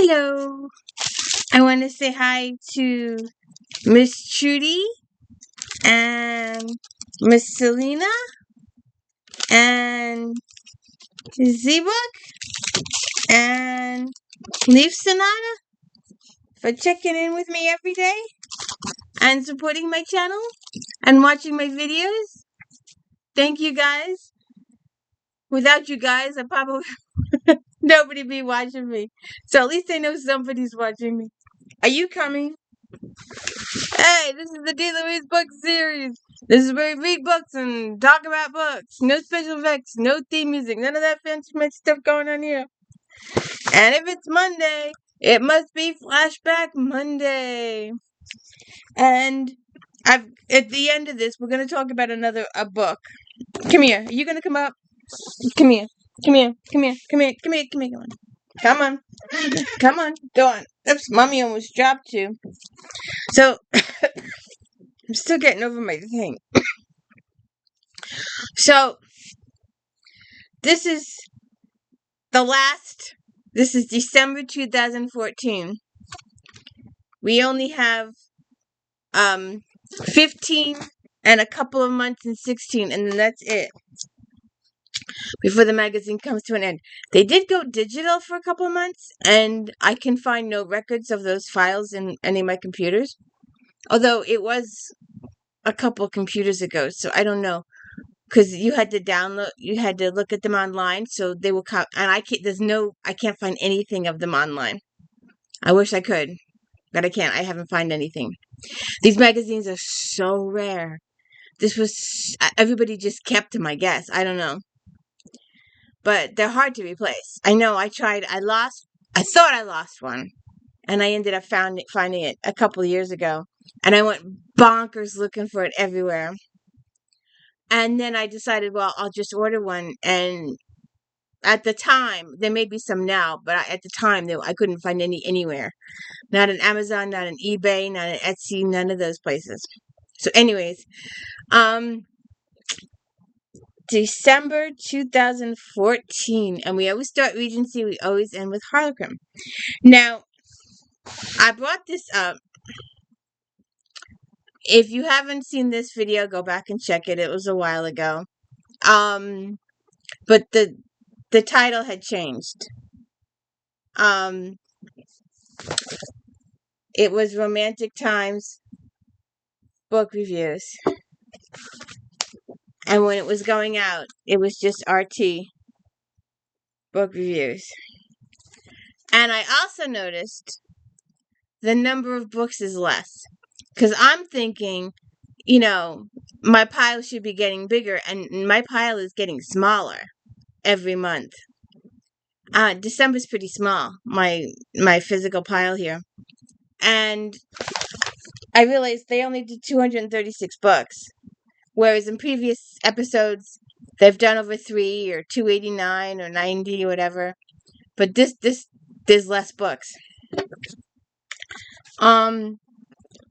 Hello. I want to say hi to Miss Trudy and Miss Selena and Z-Book and Leaf Sonata for checking in with me every day and supporting my channel and watching my videos. Thank you guys. Without you guys, I probably nobody be watching me. So at least I know somebody's watching me. Are you coming? Hey, this is the D. Louise book series. This is where we read books and talk about books. No special effects, no theme music, none of that fancy stuff going on here. And if it's Monday, it must be Flashback Monday. And at the end of this, we're going to talk about a book. Come here. Are you going to come up? Come here. Come here. Come here. Come here. Come here. Come here. Come on. Come on. Go on. Oops, Mommy almost dropped you. So, I'm still getting over my thing. So, this is December 2014. We only have 15 and a couple of months in 16, and then that's it before the magazine comes to an end. They did go digital for a couple of months, and I can find no records of those files in any of my computers, although it was a couple computers ago, so I don't know. Because you had to look at them online, so they will come. And I can't find anything of them online. I wish I could, but I can't. I haven't found anything. These magazines are so rare. Everybody just kept them, I guess. I don't know. But they're hard to replace. I know, I thought I lost one. And I ended up finding it a couple of years ago. And I went bonkers looking for it everywhere. And then I decided, well, I'll just order one. And at the time, there may be some now, but at the time, I couldn't find any anywhere. Not on Amazon, not on eBay, not on Etsy, none of those places. So anyways, December 2014. And we always start Regency, we always end with Harlequin. Now, I brought this up. If you haven't seen this video, go back and check it. It was a while ago. But the title had changed. It was Romantic Times book reviews. And when it was going out, it was just RT book reviews. And I also noticed the number of books is less. Because I'm thinking, my pile should be getting bigger, and my pile is getting smaller every month. December's pretty small, my physical pile here. And I realized they only did 236 books. Whereas in previous episodes, they've done over 3 or 289 or 90 or whatever. But there's less books.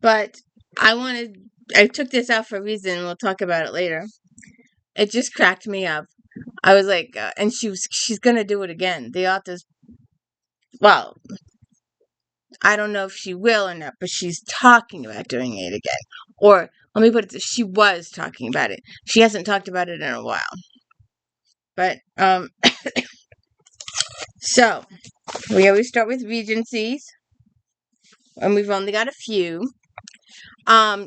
But I took this out for a reason. We'll talk about it later. It just cracked me up. I was like, and she's gonna do it again. The author's, well, I don't know if she will or not, but she's talking about doing it again. Or let me put it this: she was talking about it. She hasn't talked about it in a while. But so we always start with Regencies, and we've only got a few.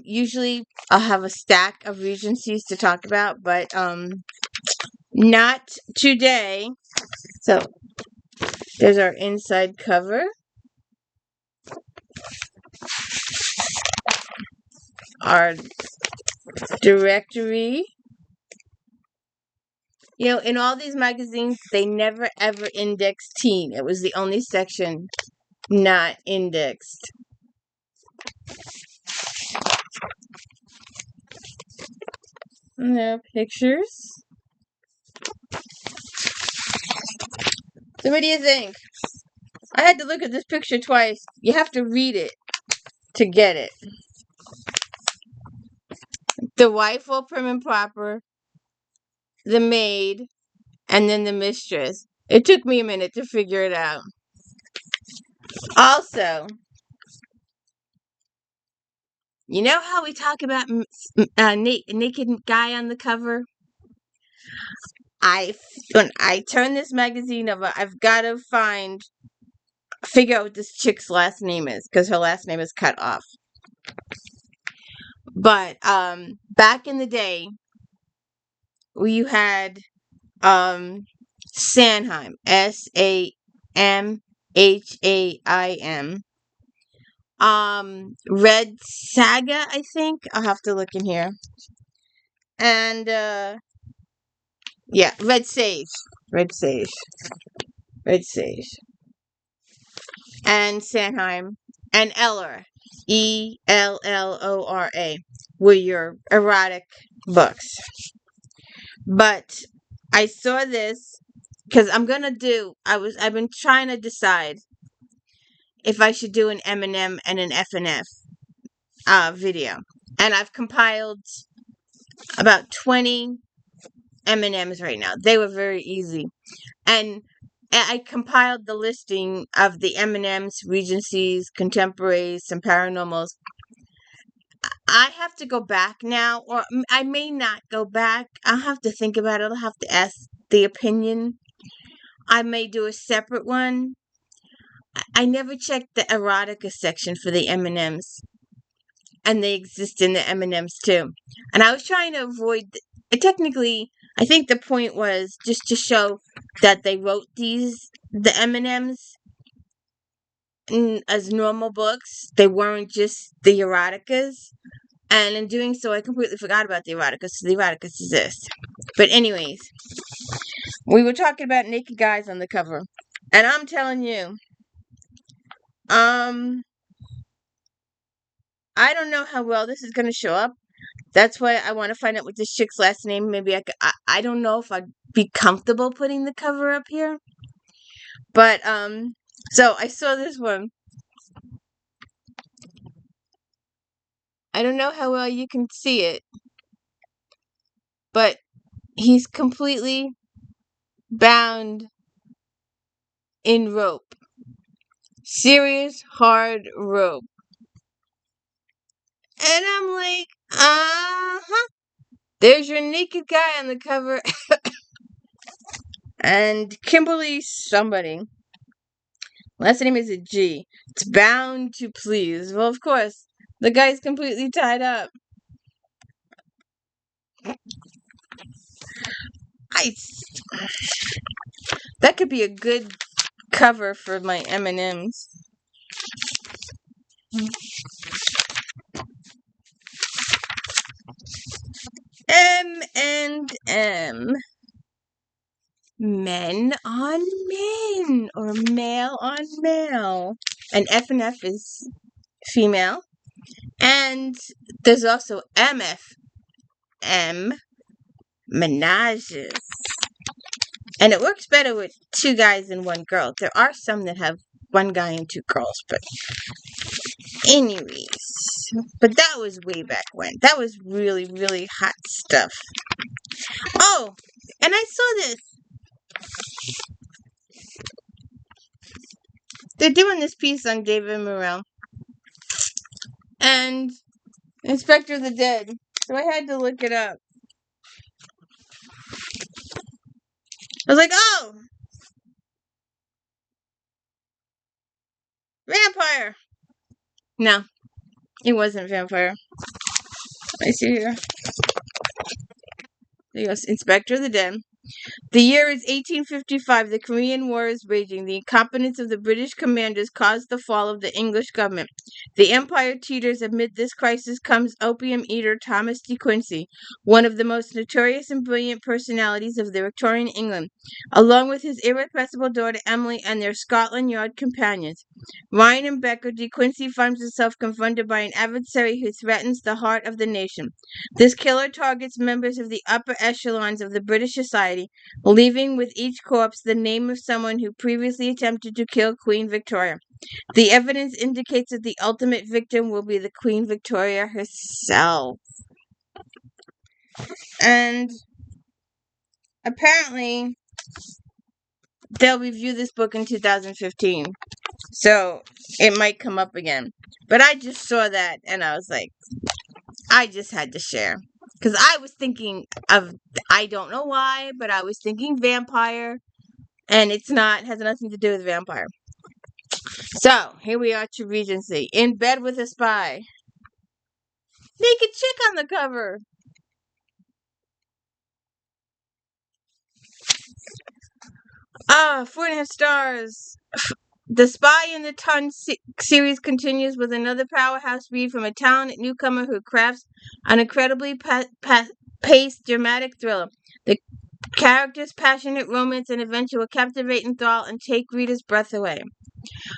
Usually I'll have a stack of Regencies to talk about, but not today. So there's our inside cover. Our directory. In all these magazines, they never ever indexed teen. It was the only section not indexed. And there are pictures. So what do you think? I had to look at this picture twice. You have to read it to get it. The wife, all prim and proper, the maid, and then the mistress. It took me a minute to figure it out. Also, you know how we talk about naked guy on the cover? When I turn this magazine over, I've got to figure out what this chick's last name is because her last name is cut off. But back in the day, you had Sanheim, Samhaim. Red Saga, I think. I'll have to look in here. And yeah, Red Sage. Red Sage. Red Sage. And Sanheim. And Eller. Ellora were your erotic books. But I saw this because I've been trying to decide if I should do an M&M and an F&F video. And I've compiled about 20 M&Ms right now. They were very easy. And I compiled the listing of the M&Ms, Regencies, Contemporaries, some Paranormals. I have to go back now, or I may not go back. I'll have to think about it. I'll have to ask the opinion. I may do a separate one. I never checked the erotica section for the M&Ms. And they exist in the M&Ms too. And I was trying to avoid... Technically, I think the point was just to show that they wrote the M&Ms as normal books. They weren't just the eroticas. And in doing so, I completely forgot about the eroticas. So the eroticas exist. But anyways, we were talking about naked guys on the cover. And I'm telling you, I don't know how well this is going to show up. That's why I want to find out what this chick's last name. Maybe I don't know if I'd be comfortable putting the cover up here. But, so I saw this one. I don't know how well you can see it. But he's completely bound in rope. Serious hard rope. And I'm like, uh-huh. There's your naked guy on the cover. And Kimberly somebody. Last name is a G. It's bound to please. Well, of course. The guy's completely tied up. That could be a good cover for my M&Ms. M&M. Men on men, or male on male. And F&F is female. And there's also MFM, menages. And it works better with 2 guys and 1 girl. There are some that have 1 guy and 2 girls, but anyways. But that was way back when. That was really, really hot stuff. Oh, and I saw this. They're doing this piece on David Morrell and Inspector of the Dead. So I had to look it up. I was like, oh! Vampire! No, it wasn't vampire. I see here. There goes Inspector of the Dead. The year is 1855. The Korean War is raging. The incompetence of the British commanders caused the fall of the English government. The empire teeters. Amid this crisis comes opium eater Thomas de Quincey, one of the most notorious and brilliant personalities of the Victorian England, along with his irrepressible daughter Emily and their Scotland Yard companions. Ryan and Becker, de Quincey finds himself confronted by an adversary who threatens the heart of the nation. This killer targets members of the upper echelons of the British society, leaving with each corpse the name of someone who previously attempted to kill Queen Victoria. The evidence indicates that the ultimate victim will be the Queen Victoria herself. And apparently, they'll review this book in 2015. So it might come up again. But I just saw that and I was like, I just had to share. Because I was thinking of, I don't know why, but I was thinking vampire. And it's not, has nothing to do with vampire. So here we are to Regency. In bed with a spy. Naked chick on the cover. 4.5 stars. The Spy in the Ton series continues with another powerhouse read from a talented newcomer who crafts an incredibly paced, dramatic thriller. The characters' passionate romance and adventure will captivate, enthrall, and take readers' breath away.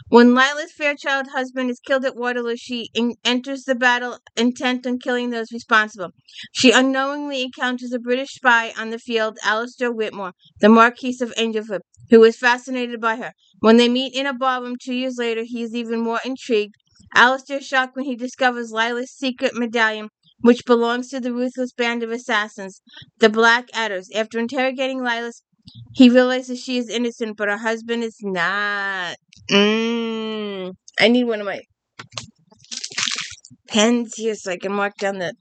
When Lila's Fairchild husband is killed at Waterloo, she enters the battle intent on killing those responsible. She unknowingly encounters a British spy on the field, Alistair Whitmore, the Marquis of Angleford, who is fascinated by her. When they meet in a ballroom 2 years later, he is even more intrigued. Alistair is shocked when he discovers Lila's secret medallion, which belongs to the ruthless band of assassins, the Black Adders. After interrogating Lila, he realizes she is innocent, but her husband is not. I need one of my pens here so I can mark down the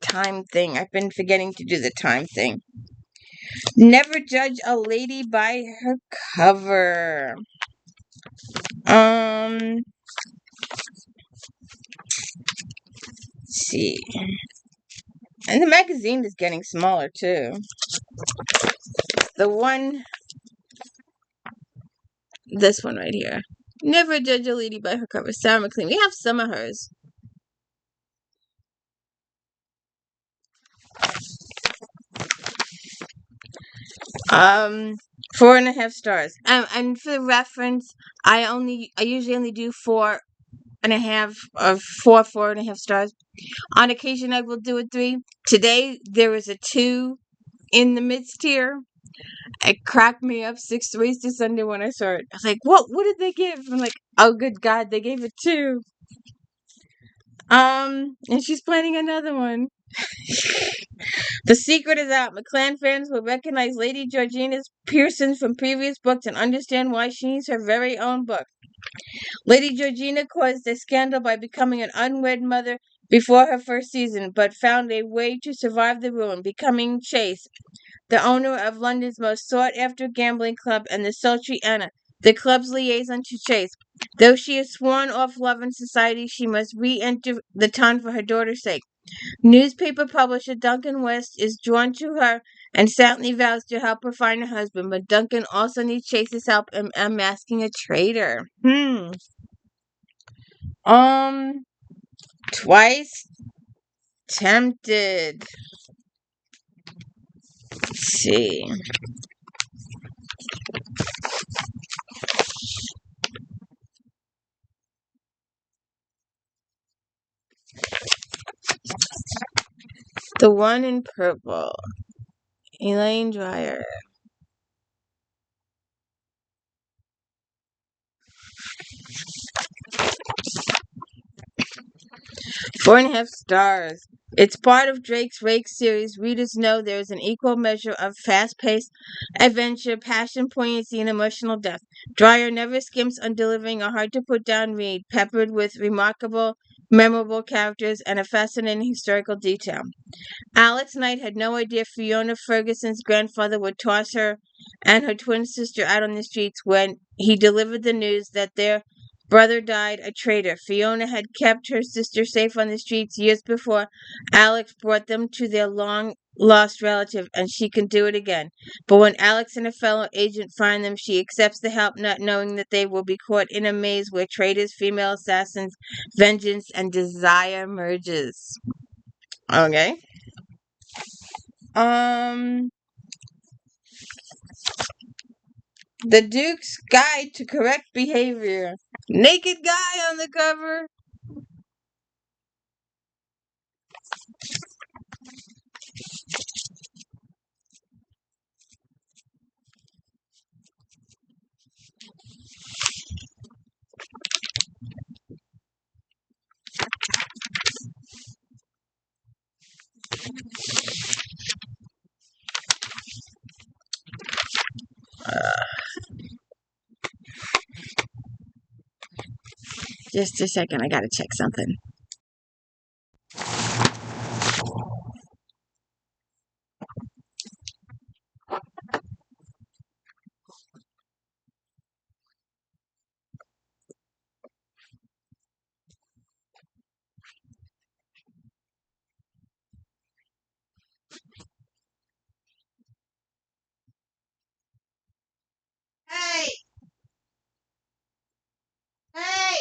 time thing. I've been forgetting to do the time thing. Never judge a lady by her cover. Let's see. And the magazine is getting smaller too. The one, this one right here. Never judge a lady by her cover. Sarah McLean. We have some of hers. Um, 4.5 stars. And for the reference, I usually only do 4.5 or 4.5 stars. On occasion, I will do a 3. Today there was a 2 in the midst here. It cracked me up 6 to Sunday when I saw it. I was like, "What? What did they give?" I'm like, "Oh, good God, they gave it 2." And she's planning another one. The secret is out. McClan fans will recognize Lady Georgina Pearson from previous books and understand why she needs her very own book. Lady Georgina caused a scandal by becoming an unwed mother before her first season, but found a way to survive the ruin, becoming Chase, the owner of London's most sought-after gambling club, and the sultry Anna, the club's liaison to Chase. Though she has sworn off love and society, she must re-enter the town for her daughter's sake. Newspaper publisher Duncan West is drawn to her and sadly vows to help her find a husband, but Duncan also needs Chase's help in unmasking a traitor. Twice tempted. Let's see. The one in purple. Elaine Dwyer. 4.5 stars. It's part of Drake's Rake series. Readers know there is an equal measure of fast-paced adventure, passion, poignancy, and emotional depth. Dwyer never skims on delivering a hard-to-put-down read, peppered with remarkable, memorable characters and a fascinating historical detail. Alex Knight had no idea Fiona Ferguson's grandfather would toss her and her twin sister out on the streets when he delivered the news that their brother died a traitor. Fiona had kept her sister safe on the streets years before Alex brought them to their long-lost relative, and she can do it again. But when Alex and a fellow agent find them, she accepts the help, not knowing that they will be caught in a maze where traitors, female assassins, vengeance, and desire merges. Okay. Um, The Duke's Guide to Correct Behavior. Naked guy on the cover. Just a second, I gotta check something. Hey! Hey!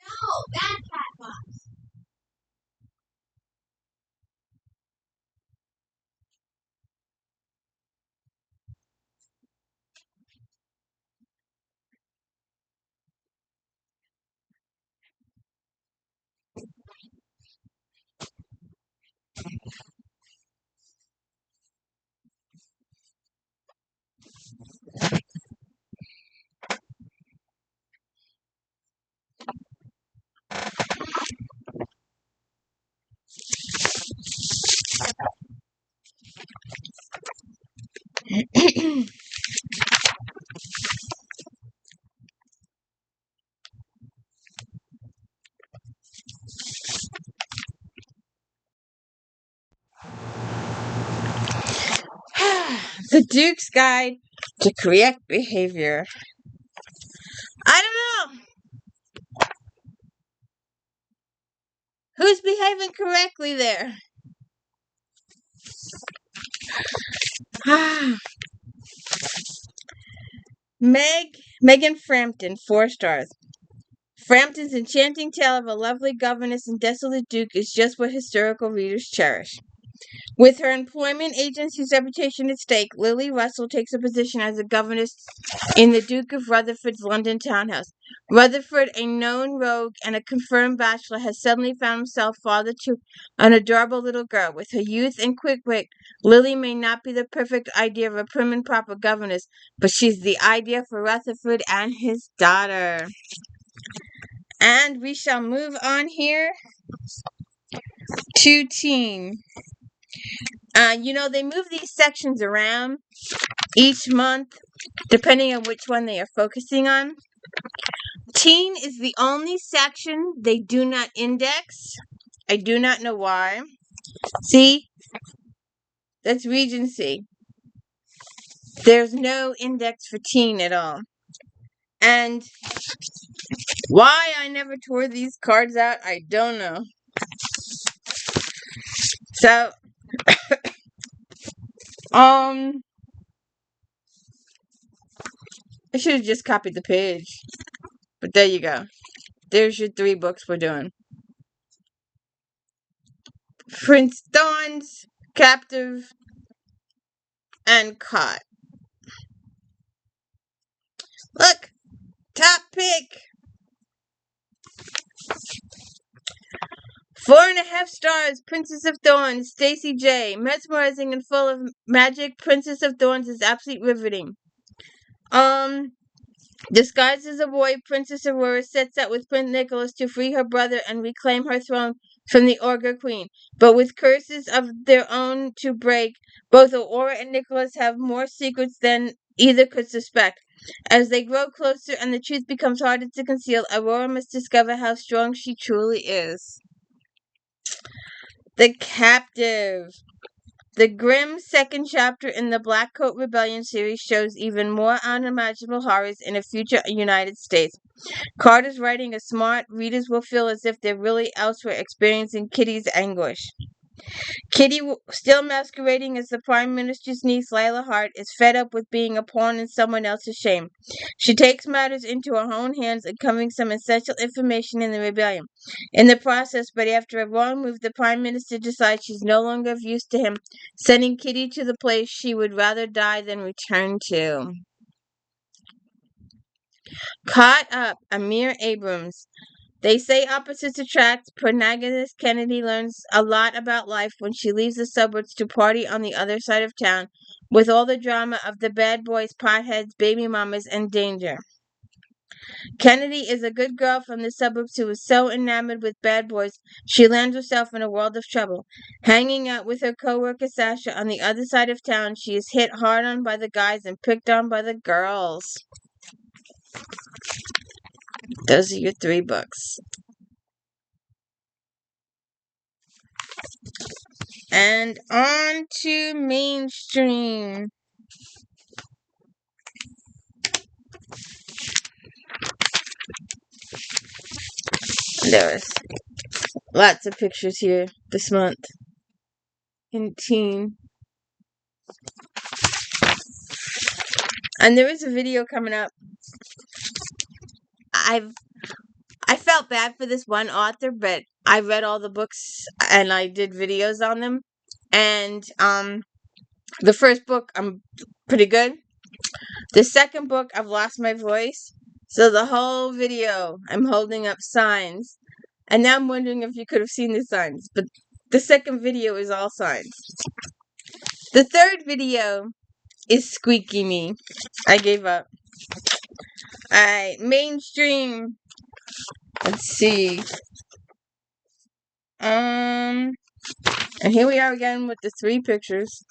No, bad cat box. The Duke's Guide to Correct Behavior. I don't know. Who's behaving correctly there? Megan Frampton, 4 stars. Frampton's enchanting tale of a lovely governess and desolate duke is just what historical readers cherish. With her employment agency's reputation at stake, Lily Russell takes a position as a governess in the Duke of Rutherford's London townhouse. Rutherford, a known rogue and a confirmed bachelor, has suddenly found himself father to an adorable little girl. With her youth and quick wit, Lily may not be the perfect idea of a prim and proper governess, but she's the idea for Rutherford and his daughter. And we shall move on here to teen. They move these sections around each month, depending on which one they are focusing on. Teen is the only section they do not index. I do not know why. See? That's Regency. There's no index for teen at all. And why I never tore these cards out, I don't know. So, I should have just copied the page. But there you go. There's your 3 books we're doing. Prince Dawn's, Captive, and Caught. Look! Top pick! 4.5 stars, Princess of Thorns, Stacy J. Mesmerizing and full of magic, Princess of Thorns is absolutely riveting. Disguised as a boy, Princess Aurora sets out with Prince Nicholas to free her brother and reclaim her throne from the Ogre Queen. But with curses of their own to break, both Aurora and Nicholas have more secrets than either could suspect. As they grow closer and the truth becomes harder to conceal, Aurora must discover how strong she truly is. The Captive. The grim second chapter in the Black Coat Rebellion series shows even more unimaginable horrors in a future United States. Carter's writing is smart. Readers will feel as if they're really elsewhere experiencing Kitty's anguish. Kitty, still masquerading as the Prime Minister's niece, Lila Hart, is fed up with being a pawn in someone else's shame. She takes matters into her own hands, uncovering some essential information in the rebellion. In the process, but after a wrong move, the Prime Minister decides she's no longer of use to him, sending Kitty to the place she would rather die than return to. Caught Up, Amir Abrams. They say opposites attract. Protagonist Kennedy learns a lot about life when she leaves the suburbs to party on the other side of town, with all the drama of the bad boys, potheads, baby mamas, and danger. Kennedy is a good girl from the suburbs who is so enamored with bad boys she lands herself in a world of trouble. Hanging out with her coworker Sasha on the other side of town, she is hit hard on by the guys and picked on by the girls. Those are your 3 books. And on to mainstream. There's lots of pictures here this month in teen. And there is a video coming up. I felt bad for this one author, but I read all the books and I did videos on them. And the first book I'm pretty good. The second book I've lost my voice. So the whole video I'm holding up signs. And now I'm wondering if you could have seen the signs. But the second video is all signs. The third video is Squeaky Me. I gave up. Alright, mainstream. Let's see. And here we are again with the 3 pictures.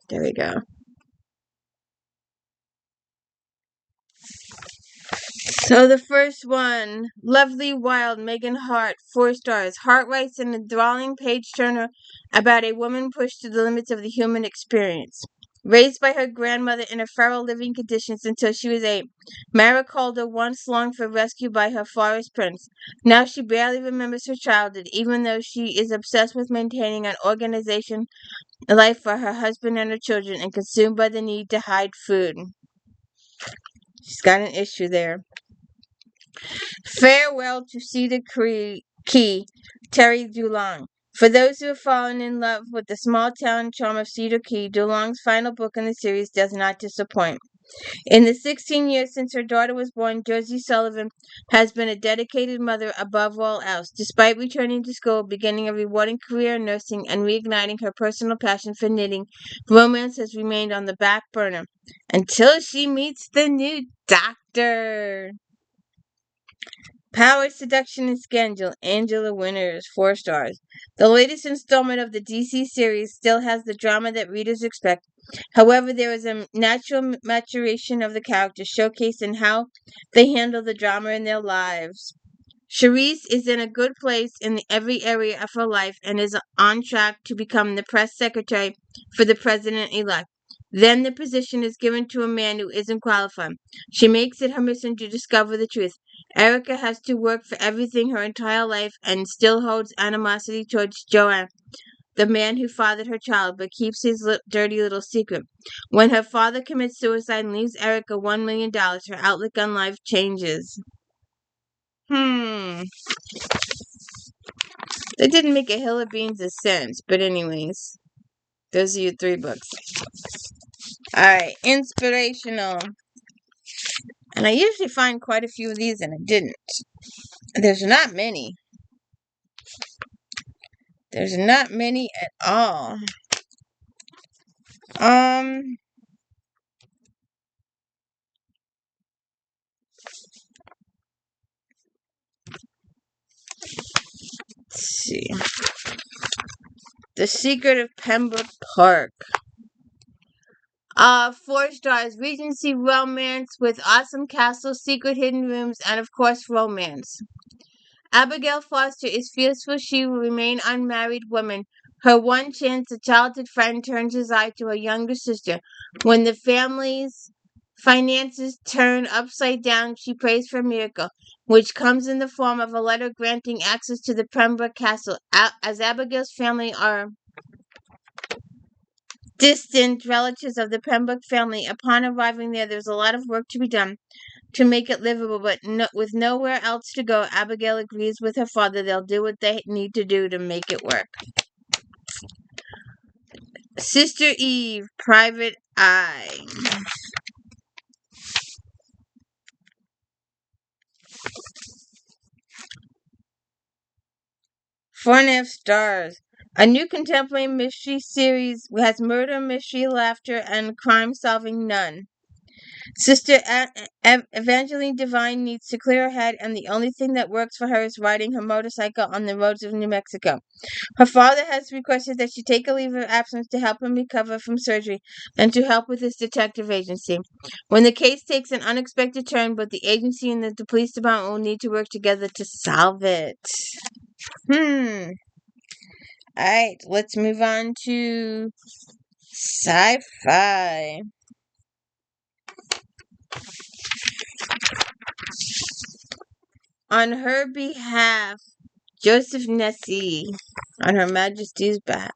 There we go. So the first one, Lovely Wild, Megan Hart, 4 stars. Hart writes an enthralling page-turner about a woman pushed to the limits of the human experience. Raised by her grandmother in a feral living conditions until she was 8, Maricolda once longed for rescue by her forest prince. Now she barely remembers her childhood, even though she is obsessed with maintaining an organization, a life for her husband and her children, and consumed by the need to hide food. She's got an issue there. Farewell to Cedar Key, Terry DuLong. For those who have fallen in love with the small town charm of Cedar Key, DuLong's final book in the series does not disappoint. In the 16 years since her daughter was born, Josie Sullivan has been a dedicated mother above all else. Despite returning to school, beginning a rewarding career in nursing, and reigniting her personal passion for knitting, romance has remained on the back burner until she meets the new doctor. Power, Seduction, and Scandal, Angela Winters, 4 stars. The latest installment of the DC series still has the drama that readers expect. However, there is a natural maturation of the characters showcased in how they handle the drama in their lives. Charisse is in a good place in every area of her life and is on track to become the press secretary for the president-elect. Then the position is given to a man who isn't qualified. She makes it her mission to discover the truth. Erica has to work for everything her entire life and still holds animosity towards Joanne, the man who fathered her child, but keeps his dirty little secret. When her father commits suicide and leaves Erica $1 million, her outlook on life changes. They didn't make a hill of beans of sense, but anyways, those are your 3 books. Alright, inspirational. And I usually find quite a few of these, and I didn't. There's not many. There's not many at all. Let's see. The Secret of Pembroke Park. 4 stars. Regency romance with awesome castles, secret hidden rooms, and of course romance. Abigail Foster is fearful she will remain unmarried woman. Her one chance, a childhood friend turns his eye to her younger sister. When the families finances turn upside down, she prays for a miracle, which comes in the form of a letter granting access to the Pembroke Castle. As Abigail's family are distant relatives of the Pembroke family, upon arriving there's a lot of work to be done to make it livable, but with nowhere else to go, Abigail agrees with her father. They'll do what they need to do to make it work. Sister Eve, Private Eye. 4.5 stars. A new contemporary mystery series has murder, mystery, laughter, and crime-solving none. Sister Evangeline Devine needs to clear her head, and the only thing that works for her is riding her motorcycle on the roads of New Mexico. Her father has requested that she take a leave of absence to help him recover from surgery and to help with his detective agency. When the case takes an unexpected turn, both the agency and the police department will need to work together to solve it. Alright, let's move on to sci-fi. On her behalf, Joseph Nessie. On Her Majesty's behalf.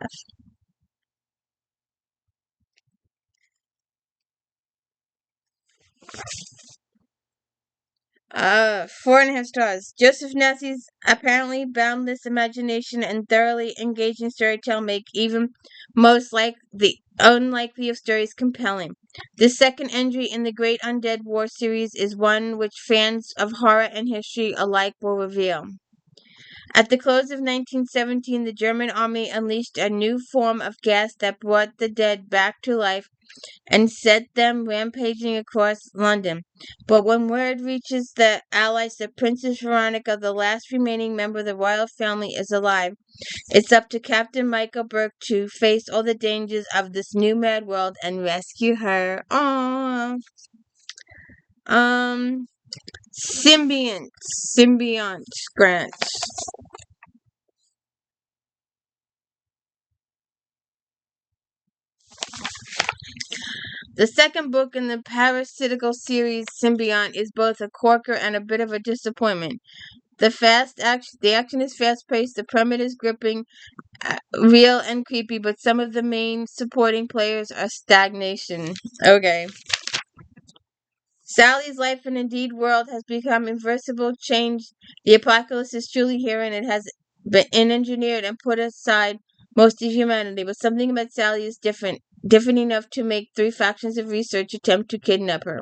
4.5 stars. Joseph Nessie's apparently boundless imagination and thoroughly engaging storytelling make even the unlikely of stories compelling. The second entry in the Great Undead War series is one which fans of horror and history alike will reveal. At the close of 1917, the German army unleashed a new form of gas that brought the dead back to life and set them rampaging across London. But when word reaches the Allies that Princess Veronica, the last remaining member of the royal family, is alive, it's up to Captain Michael Burke to face all the dangers of this new mad world and rescue her. Aww. Symbiont Grant. The second book in the parasitical series, Symbiont, is both a corker and a bit of a disappointment. The action is fast-paced, the premise is gripping, real and creepy, but some of the main supporting players are stagnation. Okay. Sally's life and indeed world has become irreversible change. The apocalypse is truly here, and it has been engineered and put aside most of humanity. But something about Sally is different enough to make 3 factions of research attempt to kidnap her.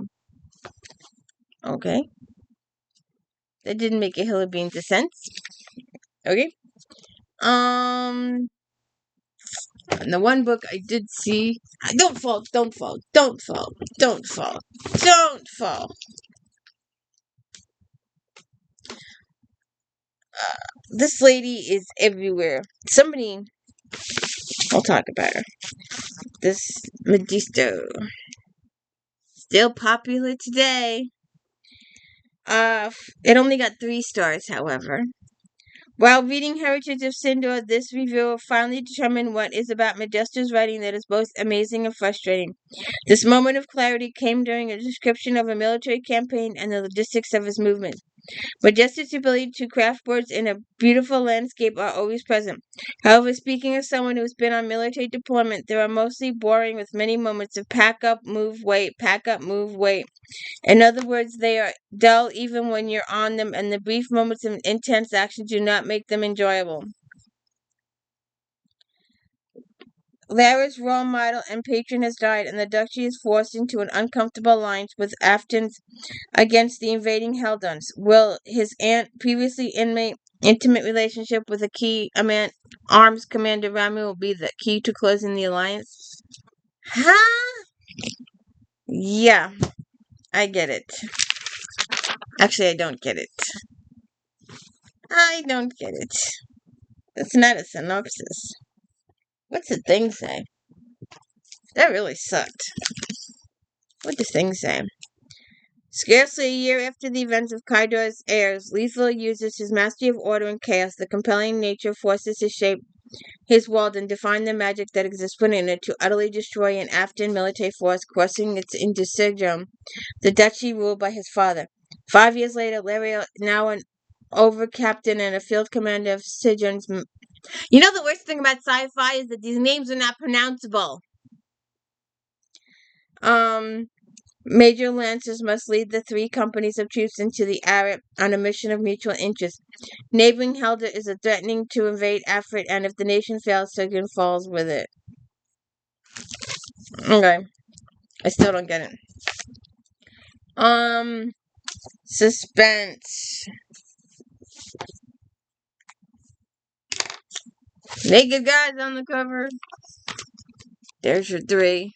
Okay. That didn't make a hill of beans of sense. Okay. And the one book I did see. Don't fall. This lady is everywhere. I'll talk about her. This Mephisto. Still popular today. It only got 3 stars, however. While reading Heritage of Sindor, this reviewer finally determined what is about Modesto's writing that is both amazing and frustrating. This moment of clarity came during a description of a military campaign and the logistics of his movement. Modesto's ability to craft words in a beautiful landscape are always present. However, speaking as someone who has been on military deployment, they are mostly boring with many moments of pack up, move, wait, pack up, move, wait. In other words, they are dull even when you're on them, and the brief moments of intense action do not make them enjoyable. Lara's role model and patron has died, and the Duchy is forced into an uncomfortable alliance with Aftons against the invading Heldons. Will his aunt, previously intimate relationship with a key arms commander Ramu will be the key to closing the alliance? Huh? Yeah, I get it. Actually, I don't get it. I don't get it. That's not a synopsis. What's the thing say? That really sucked. What does thing say? Scarcely a year after the events of Kaidor's heirs, Lethal uses his mastery of order and chaos. The compelling nature forces his shape his world and define the magic that exists within it to utterly destroy an Afghan military force crossing it into Sigem, the duchy ruled by his father. 5 years later, Larry, now an over-captain and a field commander of Sigem's... You know the worst thing about sci-fi is that these names are not pronounceable. Major Lancers must lead the 3 companies of troops into the Arab on a mission of mutual interest. Neighboring Helder is threatening to invade Afrit, and if the nation fails, Sigyn falls with it. Okay. I still don't get it. Suspense. Naked guys on the cover. There's your 3.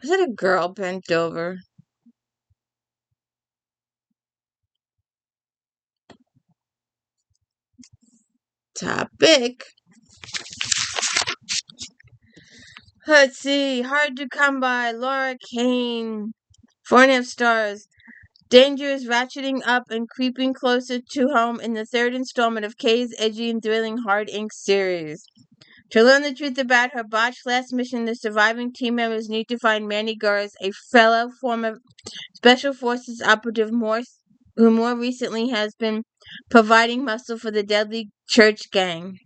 Is it a girl bent over? Topic. Let's see. Hard to Come By. Laura Kane. 4.5 stars. Danger is ratcheting up and creeping closer to home in the 3rd installment of Kay's edgy and thrilling Hard Ink series. To learn the truth about her botched last mission, the surviving team members need to find Manny Gores, a fellow former Special Forces operative who more recently has been providing muscle for the deadly church gang.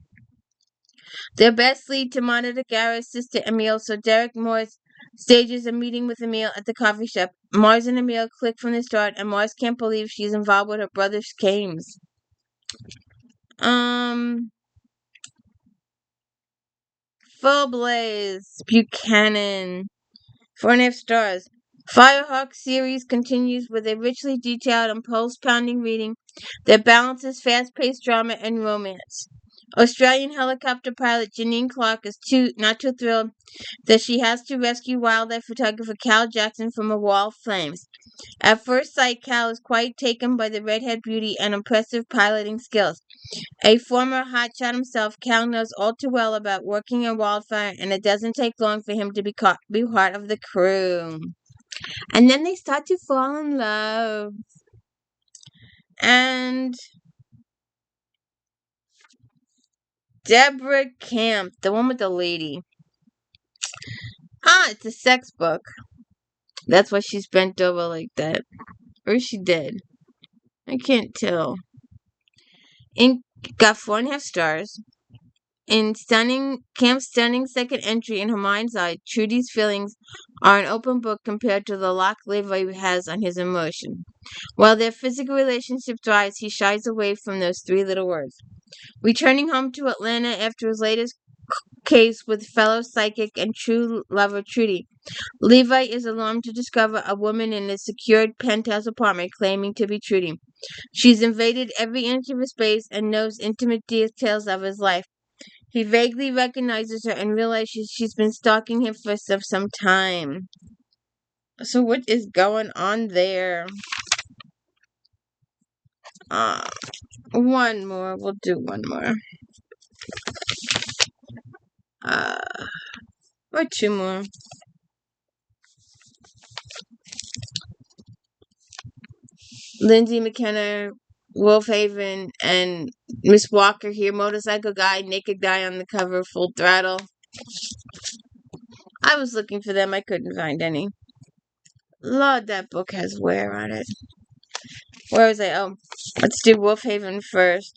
Their best lead to monitor Garrett's sister Emile, so Derek Morris stages a meeting with Emile at the coffee shop. Mars and Emile click from the start, and Mars can't believe she's involved with her brother's schemes. Full Blaze, Buchanan, 4.5 stars. Firehawk series continues with a richly detailed and pulse-pounding reading that balances fast-paced drama and romance. Australian helicopter pilot Janine Clark is not too thrilled that she has to rescue wildlife photographer Cal Jackson from a wall of flames. At first sight, Cal is quite taken by the redhead beauty and impressive piloting skills. A former hotshot himself, Cal knows all too well about working in wildfire, and it doesn't take long for him to be part of the crew. And then they start to fall in love. And Deborah Camp, the one with the lady. It's a sex book. That's why she's bent over like that. Or is she dead? I can't tell. Got 4.5 stars. In Camp's stunning second entry in her mind's eye, Trudy's feelings are an open book compared to the lock Levi has on his emotion. While their physical relationship thrives, he shies away from those 3 little words. Returning home to Atlanta after his latest case with fellow psychic and true lover Trudy, Levi is alarmed to discover a woman in a secured penthouse apartment claiming to be Trudy. She's invaded every inch of his space and knows intimate details of his life. He vaguely recognizes her and realizes she's been stalking him for some time. So what is going on there? One more. We'll do one more. Or 2 more. Lindsay McKenna, Wolfhaven, and Miss Walker here. Motorcycle guy, naked guy on the cover, Full Throttle. I was looking for them. I couldn't find any. Lord, that book has wear on it. Where was I? Oh, let's do Wolfhaven first.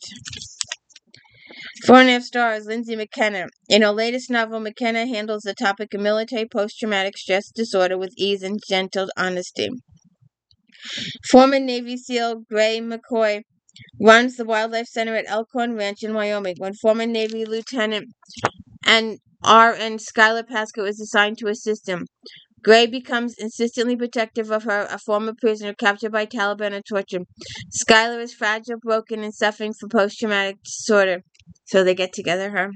4.5 stars, Lindsay McKenna. In her latest novel, McKenna handles the topic of military post-traumatic stress disorder with ease and gentle honesty. Former Navy SEAL Gray McCoy runs the Wildlife Center at Elkhorn Ranch in Wyoming. When former Navy Lieutenant and R.N. Skylar Pascoe is assigned to assist him, Gray becomes insistently protective of her, a former prisoner captured by Taliban and tortured. Skylar is fragile, broken, and suffering from post-traumatic disorder. So they get together, her.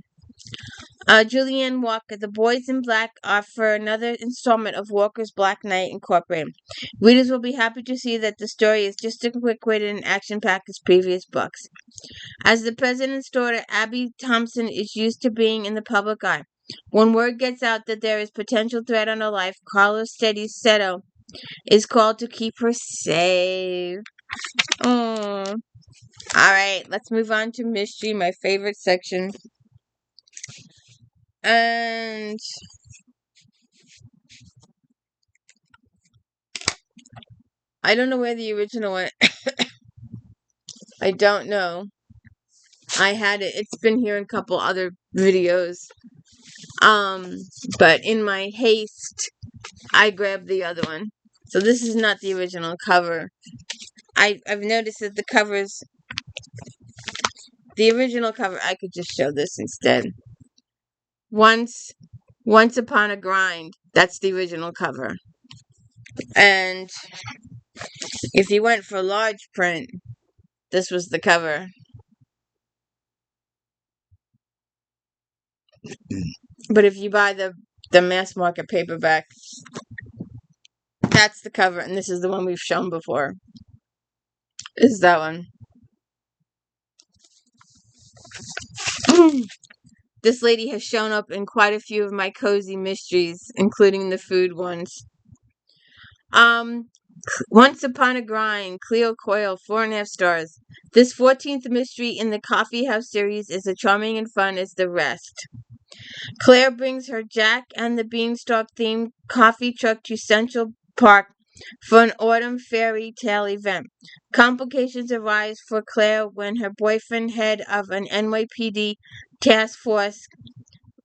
Julianne Walker, The Boys in Black, offer another installment of Walker's Black Knight Incorporated. Readers will be happy to see that the story is just as quick-witted and action-packed as previous books. As the president's daughter, Abby Thompson is used to being in the public eye. When word gets out that there is potential threat on her life, Carlos Steady Seto is called to keep her safe. Oh. Alright, let's move on to mystery, my favorite section. And I don't know where the original went. I don't know. I had it. It's been here in a couple other videos. But in my haste, I grabbed the other one. So this is not the original cover. I've noticed that the original cover, I could just show this instead. Once Upon a Grind, that's the original cover. And if you went for large print, this was the cover. But if you buy the mass market paperback, that's the cover, and this is the one we've shown before. This is that one. This lady has shown up in quite a few of my cozy mysteries, including the food ones. Once Upon a Grind, Cleo Coyle, 4.5 stars. This 14th mystery in the Coffee House series is as charming and fun as the rest. Claire brings her Jack and the Beanstalk themed coffee truck to Central Park for an autumn fairy tale event. Complications arise for Claire when her boyfriend, head of an NYPD task force,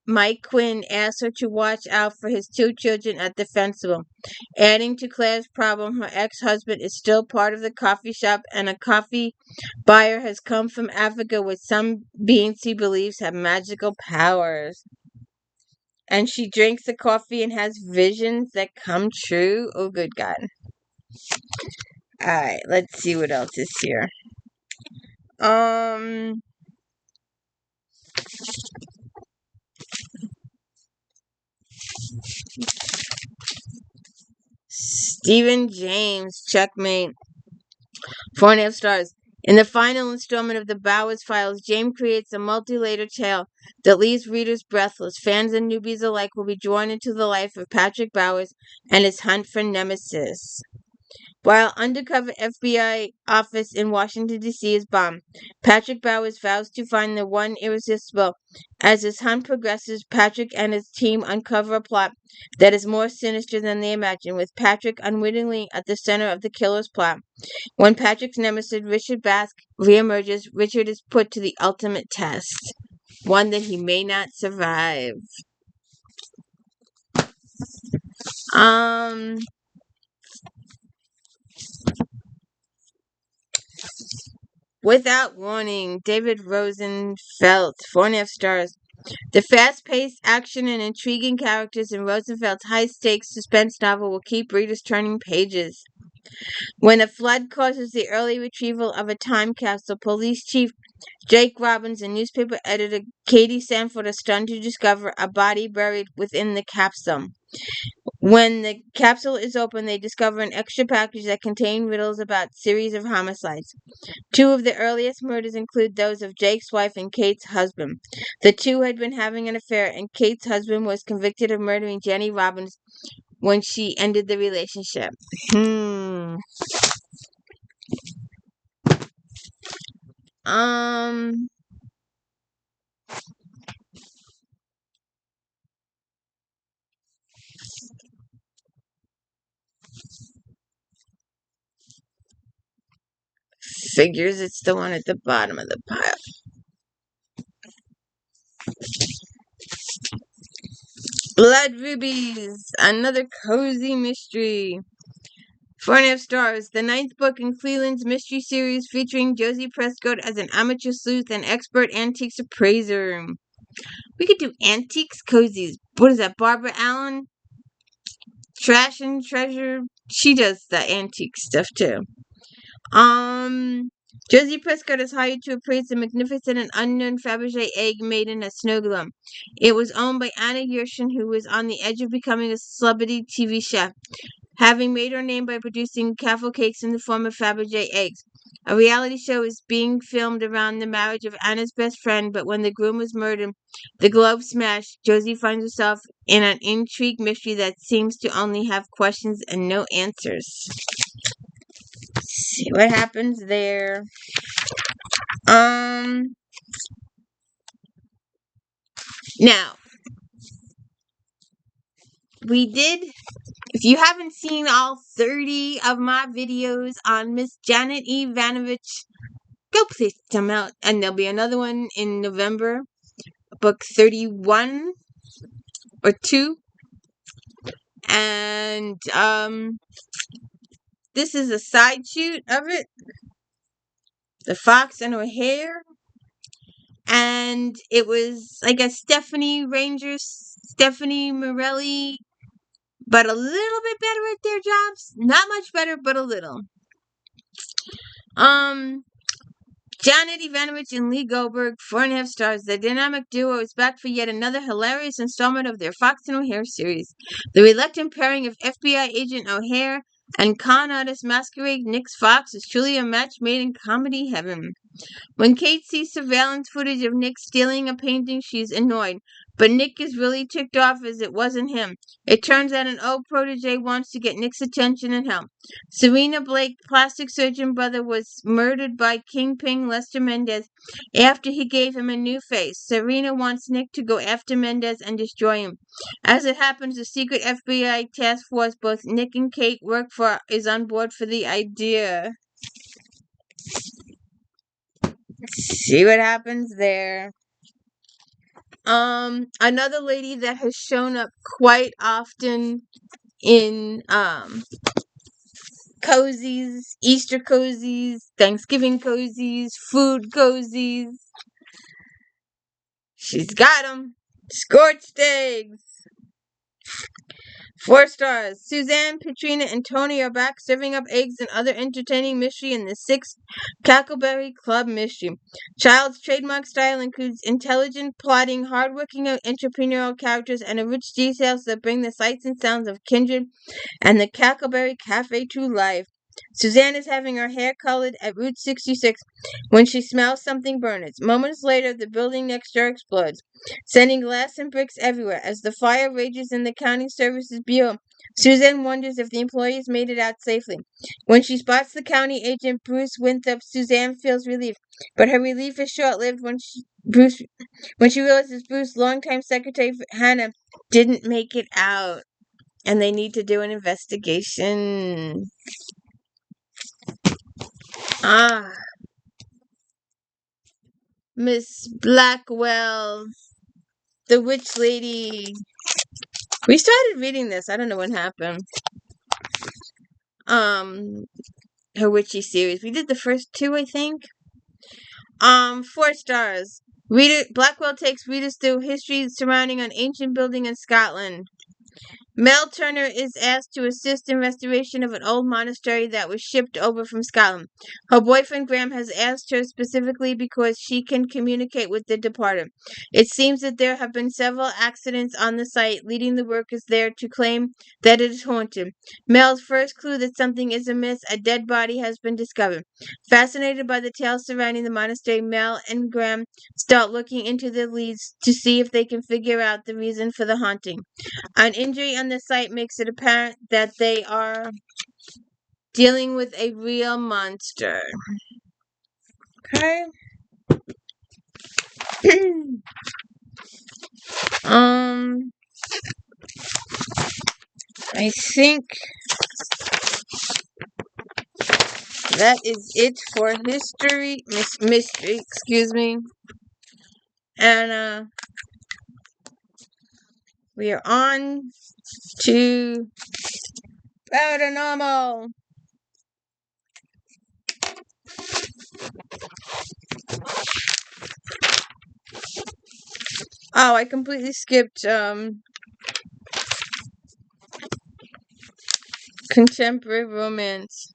Mike Quinn, asks her to watch out for his 2 children at the festival. Adding to Claire's problem, her ex-husband is still part of the coffee shop, and a coffee buyer has come from Africa with some beings he believes have magical powers. And she drinks the coffee and has visions that come true. Oh, good God. Alright, let's see what else is here. Stephen James, checkmate. 4.5 stars. In the final installment of the Bowers Files, James creates a multi-layered tale that leaves readers breathless. Fans and newbies alike will be drawn into the life of Patrick Bowers and his hunt for nemesis. While undercover FBI office in Washington, D.C. is bombed, Patrick Bowers vows to find the one irresistible. As his hunt progresses, Patrick and his team uncover a plot that is more sinister than they imagine, with Patrick unwittingly at the center of the killer's plot. When Patrick's nemesis, Richard Bask, reemerges, Richard is put to the ultimate test, one that he may not survive. Without Warning, David Rosenfeld, 4.5 stars. The fast-paced action and intriguing characters in Rosenfeld's high-stakes suspense novel will keep readers turning pages. When a flood causes the early retrieval of a time capsule, police chief Jake Robbins and newspaper editor Katie Sanford are stunned to discover a body buried within the capsule. When the capsule is opened, they discover an extra package that contains riddles about a series of homicides. 2 of the earliest murders include those of Jake's wife and Kate's husband. The 2 had been having an affair, and Kate's husband was convicted of murdering Jenny Robbins when she ended the relationship. Figures it's the one at the bottom of the pile. Blood Rubies, another cozy mystery. 4.5 stars. The 9th book in Cleland's mystery series featuring Josie Prescott as an amateur sleuth and expert antiques appraiser. We could do antiques cozies. What is that, Barbara Allen? Trash and Treasure. She does the antique stuff too. Josie Prescott is hired to appraise a magnificent and unknown Fabergé egg made in a snow globe. It was owned by Anna Yersin, who was on the edge of becoming a celebrity TV chef, having made her name by producing careful cakes in the form of Fabergé eggs. A reality show is being filmed around the marriage of Anna's best friend, but when the groom was murdered, the globe smashed. Josie finds herself in an intrigue mystery that seems to only have questions and no answers. Let's see what happens there. Now, we did, if you haven't seen all 30 of my videos on Miss Janet Ivanovich, go please them out. And there'll be another one in November, book 31 or 2. And this is a side shoot of it. The fox and her hair. And it was, I guess, Stephanie Morelli, but a little bit better at their jobs. Not much better, but a little. Janet Ivanovich and Lee Goldberg, 4.5 stars. The dynamic duo is back for yet another hilarious installment of their Fox and O'Hare series. The reluctant pairing of FBI agent O'Hare and con artist masquerade Nick Fox is truly a match made in comedy heaven. When Kate sees surveillance footage of Nick stealing a painting, she's annoyed. But Nick is really ticked off as it wasn't him. It turns out an old protege wants to get Nick's attention and help. Serena Blake, plastic surgeon brother, was murdered by Kingpin Lester Mendez after he gave him a new face. Serena wants Nick to go after Mendez and destroy him. As it happens, the secret FBI task force both Nick and Kate work for is on board for the idea. See what happens there. Another lady that has shown up quite often in cozies, Easter cozies, Thanksgiving cozies, food cozies. She's got 'em. Scorched eggs. 4 stars. Suzanne, Katrina, and Tony are back serving up eggs and other entertaining mystery in the 6th Cackleberry Club mystery. Child's trademark style includes intelligent, plotting, hardworking entrepreneurial characters and rich details that bring the sights and sounds of Kindred and the Cackleberry Cafe to life. Suzanne is having her hair colored at Route 66 when she smells something burn. Moments later, the building next door explodes, sending glass and bricks everywhere. As the fire rages in the County Services Bureau, Suzanne wonders if the employees made it out safely. When she spots the county agent Bruce Winthrop, Suzanne feels relief, but her relief is short-lived when she realizes Bruce's longtime secretary Hannah didn't make it out, and they need to do an investigation. Miss Blackwell, the witch lady. We started reading this. I don't know what happened. Her witchy series. We did the first 2, I think. 4 stars. Blackwell takes readers through history surrounding an ancient building in Scotland. Mel Turner is asked to assist in restoration of an old monastery that was shipped over from Scotland. Her boyfriend Graham has asked her specifically because she can communicate with the departed. It seems that there have been several accidents on the site, leading the workers there to claim that it is haunted. Mel's first clue that something is amiss, a dead body has been discovered. Fascinated by the tales surrounding the monastery, Mel and Graham start looking into the leads to see if they can figure out the reason for the haunting. An injury on the site makes it apparent that they are dealing with a real monster. Okay. I think that is it for mystery, excuse me. And we are on to paranormal. Oh, I completely skipped contemporary romance.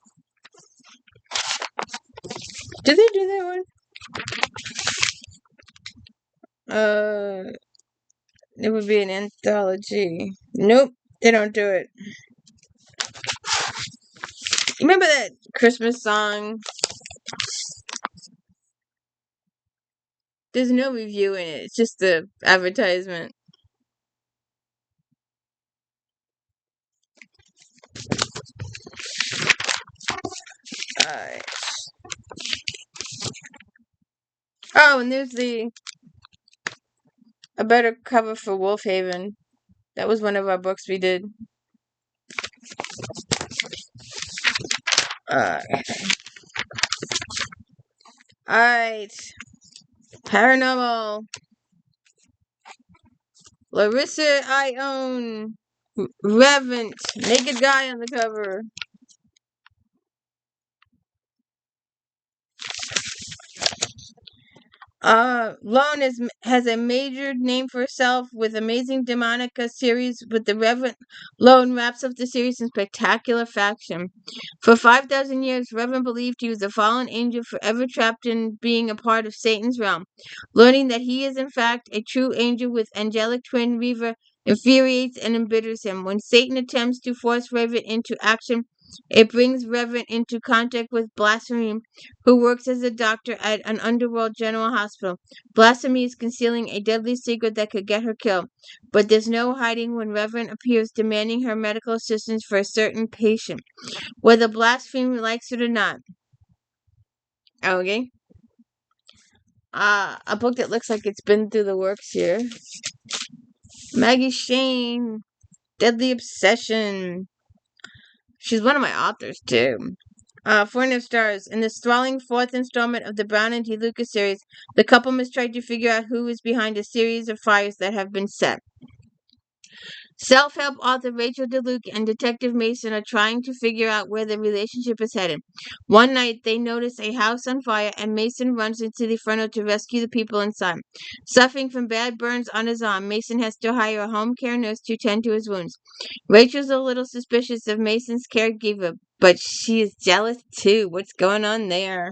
Did they do that one? It would be an anthology. Nope, they don't do it. Remember that Christmas song? There's no review in it. It's just the advertisement. Alright. Oh, and there's a better cover for Wolfhaven. That was one of our books we did. Uh, alright. Paranormal. Larissa I own. Reverend. Naked guy on the cover. Lone has a major name for herself with Amazing Demonica series, with the Reverend Lone wraps up the series in spectacular fashion. For 5,000 years, Reverend believed he was a fallen angel forever trapped in being a part of Satan's realm. Learning that he is in fact a true angel with angelic twin Reva infuriates and embitters him. When Satan attempts to force Reverend into action, it brings Reverend into contact with Blasphemy, who works as a doctor at an underworld general hospital. Blasphemy is concealing a deadly secret that could get her killed, but there's no hiding when Reverend appears demanding her medical assistance for a certain patient, whether Blasphemy likes it or not. Okay. A book that looks like it's been through the works here. Maggie Shane, Deadly Obsession. She's one of my authors, too. 4.5 stars. In the sprawling fourth installment of the Brown and D. Lucas series, the couple must try to figure out who is behind a series of fires that have been set. Self-help author Rachel DeLuke and Detective Mason are trying to figure out where the relationship is headed. One night, they notice a house on fire, and Mason runs into the inferno to rescue the people inside. Suffering from bad burns on his arm, Mason has to hire a home care nurse to tend to his wounds. Rachel's a little suspicious of Mason's caregiver, but she is jealous too. What's going on there?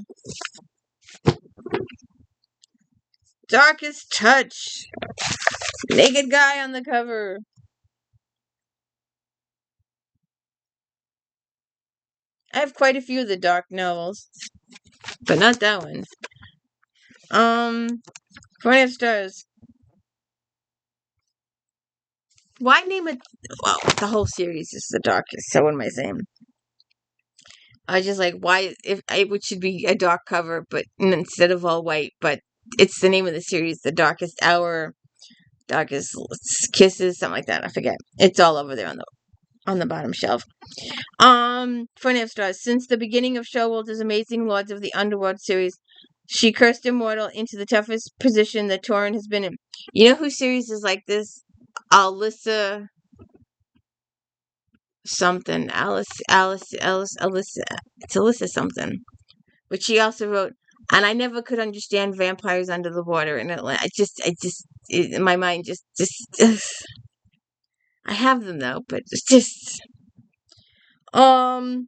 Darkest Touch. Naked guy on the cover. I have quite a few of the dark novels, but not that one. 4.5 stars. Why name it? Well, the whole series is the darkest. So what am I saying? I just like why if it should be a dark cover, but instead of all white. But it's the name of the series, The Darkest Hour, Darkest Kisses, something like that. I forget. It's all over there on the bottom shelf. 4.5 stars. Since the beginning of Showalter's Amazing Lords of the Underworld series, she cursed Immortal into the toughest position that Torrin has been in. You know whose series is like this? Alyssa something. Alyssa. It's Alyssa something. But she also wrote, and I never could understand vampires under the water. And my mind I have them though, but it's just, so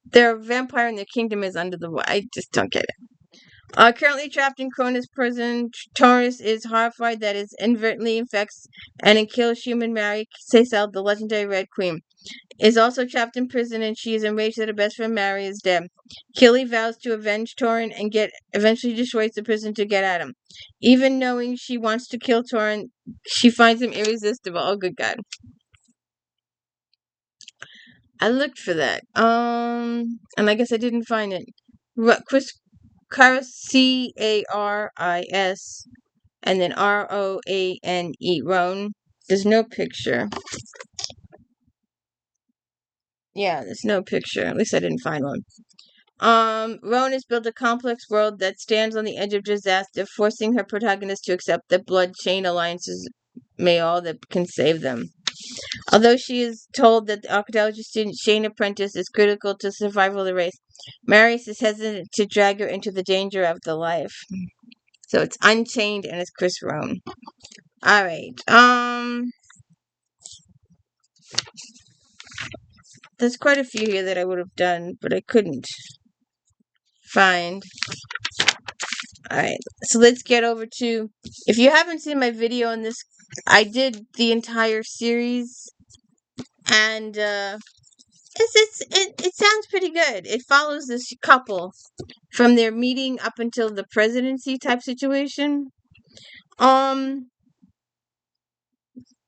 their vampire in their kingdom is under the water. I just don't get it. Currently trapped in Cronus prison, Taurus is horrified that it inadvertently infects and kills human Mary Cecil, the legendary Red Queen. Is also trapped in prison, and she is enraged that her best friend Mary is dead. Killy vows to avenge Torrin and eventually destroys the prison to get at him. Even knowing she wants to kill Torrin, she finds him irresistible. Oh, good God. I looked for that. And I guess I didn't find it. Chris Caris, Caris, and then Roane, Roan. There's no picture. Yeah, there's no picture. At least I didn't find one. Roan has built a complex world that stands on the edge of disaster, forcing her protagonist to accept that blood chain alliances may all that can save them. Although she is told that the archaeology student Shane Apprentice is critical to survival of the race, Marius is hesitant to drag her into the danger of the life. So it's Unchained and it's Chris Roan. Alright. There's quite a few here that I would have done, but I couldn't find. Alright, so let's get over to, if you haven't seen my video on this, I did the entire series, and it sounds pretty good. It follows this couple from their meeting up until the presidency type situation.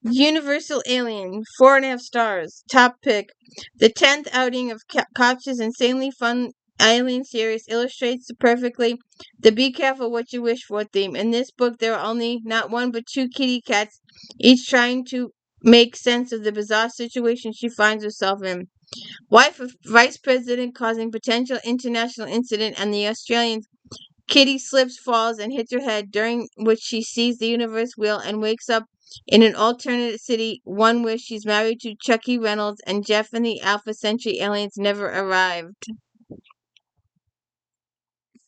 Universal Alien, 4.5 stars, top pick. The 10th outing of Koch's insanely fun Alien series illustrates perfectly the "be careful what you wish for" theme. In this book, there are only not one but two kitty cats, each trying to make sense of the bizarre situation she finds herself in. Wife of Vice President causing potential international incident, and the Australian Kitty slips, falls, and hits her head, during which she sees the universe wheel and wakes up in an alternate city, one where she's married to Chucky Reynolds, and Jeff and the Alpha Centauri aliens never arrived.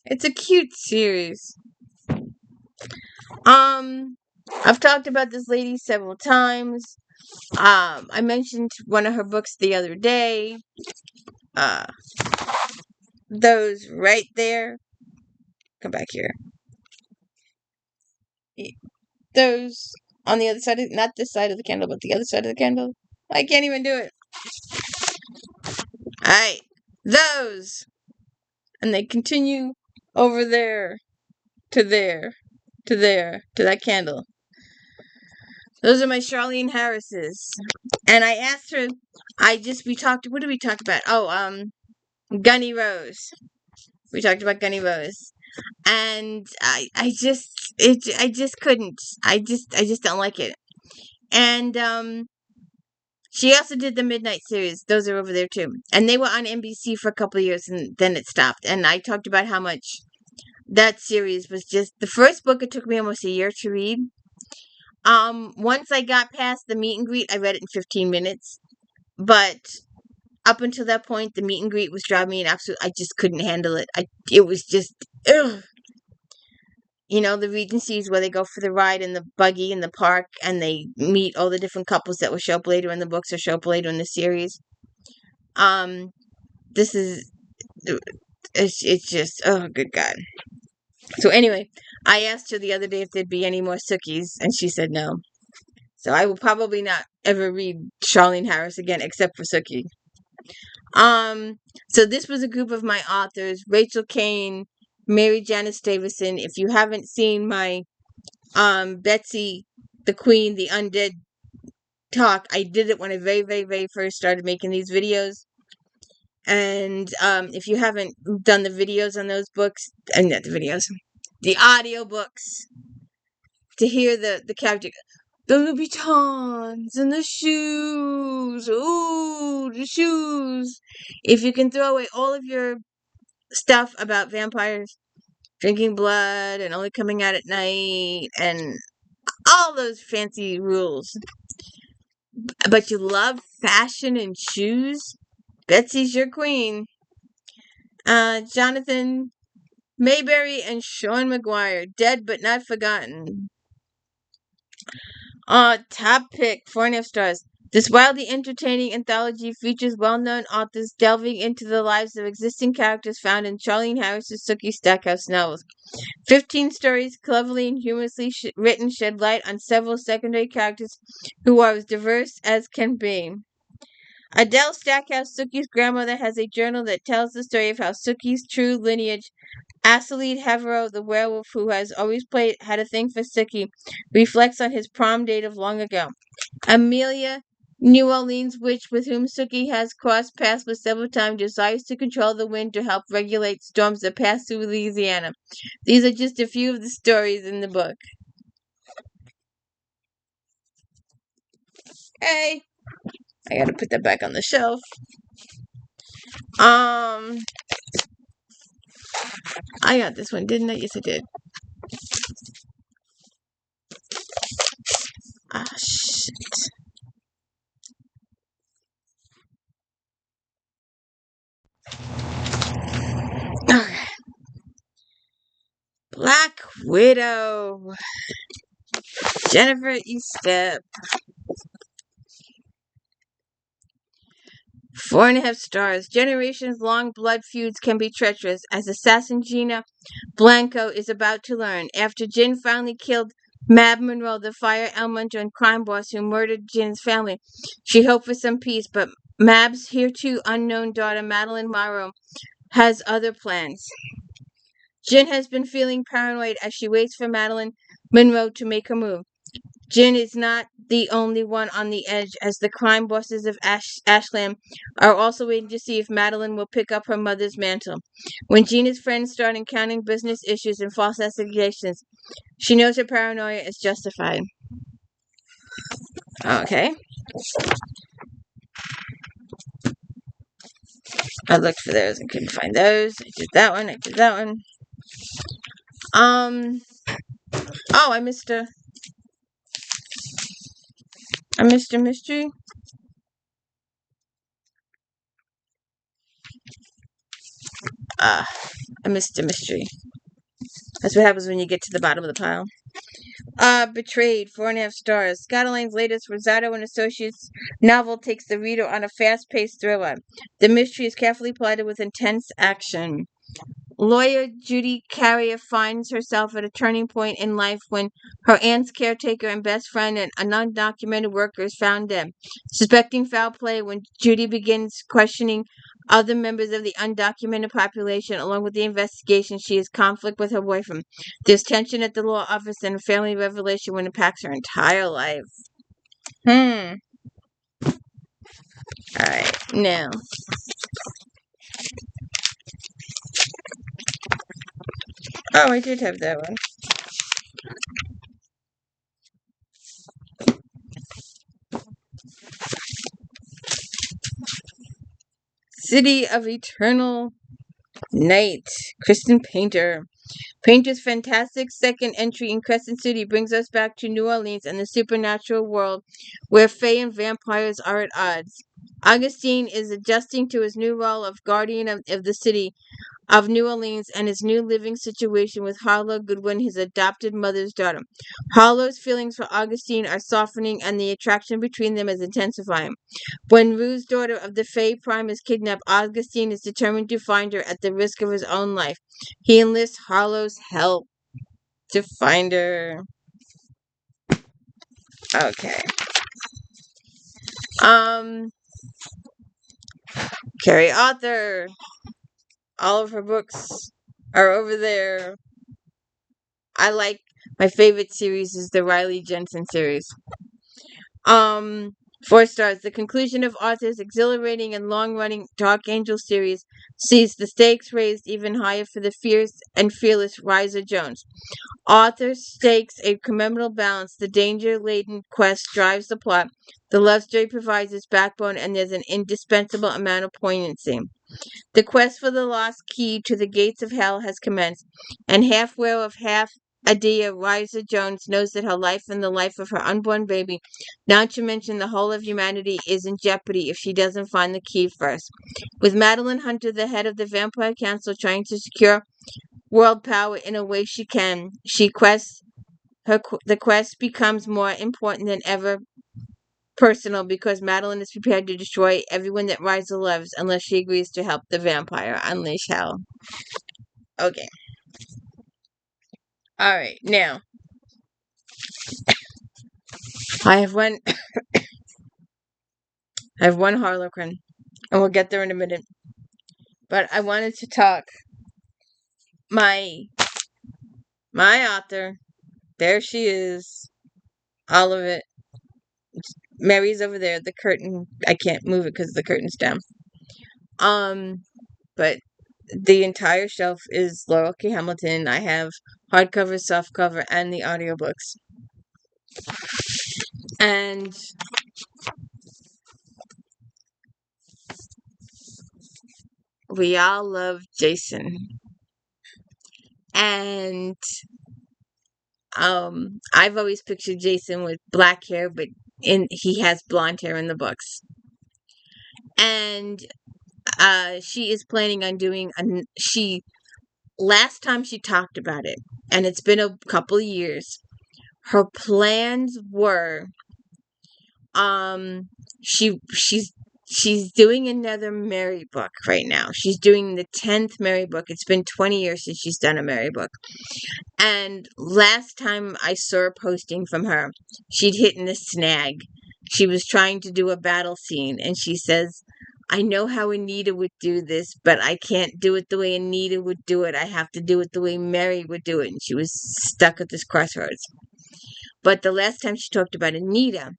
It's a cute series. I've talked about this lady several times. I mentioned one of her books the other day. Uh, those right there. Come back here. Those on the other side of, not this side of the candle, but the other side of the candle. I can't even do it. Alright. Those. And they continue over there. To there. To there. To that candle. Those are my Charlene Harris's. And I asked her, what did we talk about? Oh, Gunny Rose. We talked about Gunny Rose. And I just couldn't. I just don't like it. And, she also did the Midnight series. Those are over there too. And they were on NBC for a couple of years and then it stopped. And I talked about how much that series was just the first book. It took me almost a year to read. Once I got past the meet and greet, I read it in 15 minutes. But up until that point, the meet and greet was driving me an absolute. I just couldn't handle it. It was just ugh. You know, the Regencies where they go for the ride in the buggy in the park and they meet all the different couples that will show up later in the books or show up later in the series. This is, it's just, oh, good God. So anyway, I asked her the other day if there'd be any more Sookies, and she said no. So I will probably not ever read Charlene Harris again, except for Sookie. So this was a group of my authors: Rachel Kane, Mary Janice Davison. If you haven't seen my Betsy the Queen, the Undead talk, I did it when I very, very, very first started making these videos. And if you haven't done the videos on those books, and not the videos, the audio books, to hear the character, the Louboutins and the shoes, ooh, the shoes. If you can throw away all of your stuff about vampires drinking blood and only coming out at night and all those fancy rules, but you love fashion and shoes, Betsy's your queen. Jonathan Mayberry and Sean McGuire, dead but not forgotten. Top pick, 4.5 stars. This wildly entertaining anthology features well-known authors delving into the lives of existing characters found in Charlene Harris's Sookie Stackhouse novels. 15 stories, cleverly and humorously written, shed light on several secondary characters who are as diverse as can be. Adele Stackhouse, Sookie's grandmother, has a journal that tells the story of how Sookie's true lineage, Asalid Havero, the werewolf who has always had a thing for Sookie, reflects on his prom date of long ago. Amelia, New Orleans witch with whom Sookie has crossed paths with several times, desires to control the wind to help regulate storms that pass through Louisiana. These are just a few of the stories in the book. Hey, I gotta put that back on the shelf. I got this one, didn't I? Yes, I did. Ah, shit. Okay. Black Widow. Jennifer Estep. 4.5 stars. Generations-long blood feuds can be treacherous, as assassin Gina Blanco is about to learn. After Jin finally killed Mab Monroe, the fire elemental and crime boss who murdered Jin's family, she hoped for some peace, but Mab's hereto unknown daughter, Madeline Morrow, has other plans. Jin has been feeling paranoid as she waits for Madeline Monroe to make her move. Jin is not the only one on the edge, as the crime bosses of Ashland are also waiting to see if Madeline will pick up her mother's mantle. When Gina's friends start encountering business issues and false accusations, she knows her paranoia is justified. Okay. I looked for those and couldn't find those. I did that one. I did that one. Oh, I missed a mystery. I missed a mystery. That's what happens when you get to the bottom of the pile. Betrayed, 4.5 stars. Scott Elaine's latest Rosado and Associates novel takes the reader on a fast-paced thriller. The mystery is carefully plotted with intense action. Lawyer Judy Carrier finds herself at a turning point in life when her aunt's caretaker and best friend and an undocumented worker is found dead. Suspecting foul play, when Judy begins questioning other members of the undocumented population along with the investigation, she has conflict with her boyfriend. There's tension at the law office and a family revelation when it impacts her entire life. Alright, now. Oh, I did have that one. City of Eternal Night, Kristen Painter. Painter's fantastic second entry in Crescent City brings us back to New Orleans and the supernatural world where fae and vampires are at odds. Augustine is adjusting to his new role of guardian of the city of New Orleans and his new living situation with Harlow Goodwin, his adopted mother's daughter. Harlow's feelings for Augustine are softening and the attraction between them is intensifying. When Rue's daughter of the Fae Prime is kidnapped, Augustine is determined to find her at the risk of his own life. He enlists Harlow's help to find her. Okay. Carrie Author. All of her books are over there. I like, my favorite series is the Riley Jensen series. 4 stars. The conclusion of Arthur's exhilarating and long-running Dark Angel series sees the stakes raised even higher for the fierce and fearless Riza Jones. Arthur stakes a commemorable balance. The danger-laden quest drives the plot. The love story provides its backbone, and there's an indispensable amount of poignancy. The quest for the lost key to the gates of hell has commenced, and half-ware of half-Adia Riza Jones knows that her life and the life of her unborn baby, not to mention the whole of humanity, is in jeopardy if she doesn't find the key first. With Madeline Hunter, the head of the Vampire Council, trying to secure world power in a way she can, the quest becomes more important than ever personal because Madeline is prepared to destroy everyone that Riza loves unless she agrees to help the vampire unleash hell. Okay. Alright, now. I have one Harlequin, and we'll get there in a minute. But I wanted to talk. My author, there she is. All of it. Mary's over there. The curtain, I can't move it because the curtain's down. But the entire shelf is Laurel K. Hamilton. I have hardcover, softcover, and the audiobooks. And we all love Jason. And I've always pictured Jason with black hair, but he has blonde hair in the books. And she is planning on doing last time she talked about it, and it's been a couple of years. Her plans were she's doing another Mary book right now. She's doing the 10th Mary book. It's been 20 years since she's done a Mary book. And last time I saw a posting from her, she'd hit a snag. She was trying to do a battle scene, and she says, I know how Anita would do this, but I can't do it the way Anita would do it. I have to do it the way Mary would do it. And she was stuck at this crossroads. But the last time she talked about Anita,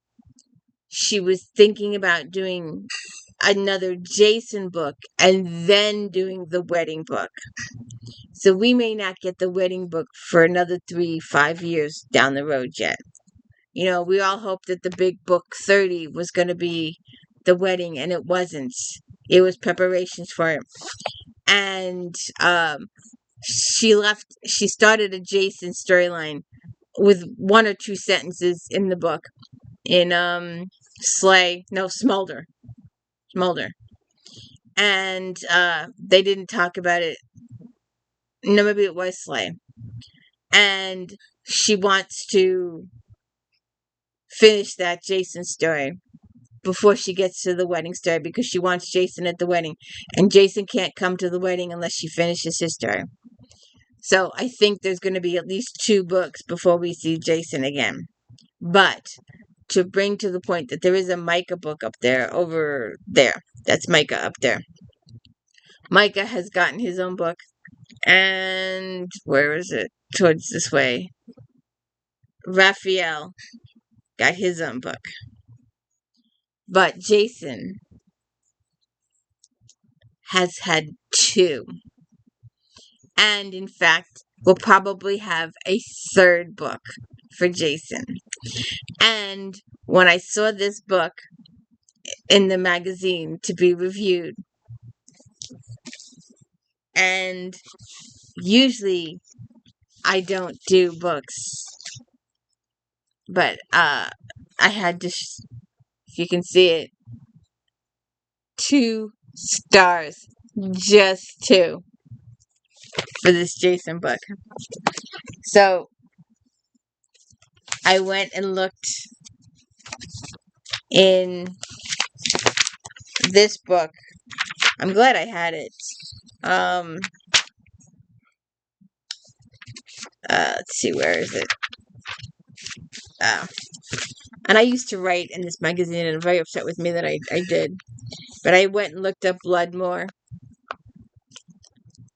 she was thinking about doing another Jason book and then doing the wedding book. So we may not get the wedding book for another 3-5 years down the road yet. We all hoped that the big book 30 was going to be the wedding, and it wasn't. It was preparations for it. And she started a Jason storyline with 1 or 2 sentences in the book in Smolder. And they didn't talk about it. No, maybe it was Slay. And she wants to finish that Jason story before she gets to the wedding story, because she wants Jason at the wedding, and Jason can't come to the wedding unless she finishes his story. So I think there's going to be at least 2 books before we see Jason again. But to bring to the point that there is a Micah book up there, over there. That's Micah up there. Micah has gotten his own book. And where is it? Towards this way. Raphael got his own book. But Jason has had 2. And in fact, we'll probably have a 3rd book for Jason. And when I saw this book in the magazine to be reviewed, and usually I don't do books, but I had to, if you can see it, 2 stars, just 2, for this Jason book. So I went and looked in this book. I'm glad I had it. Let's see, where is it? And I used to write in this magazine, and I'm very upset with me that I did. But I went and looked up Bloodmore.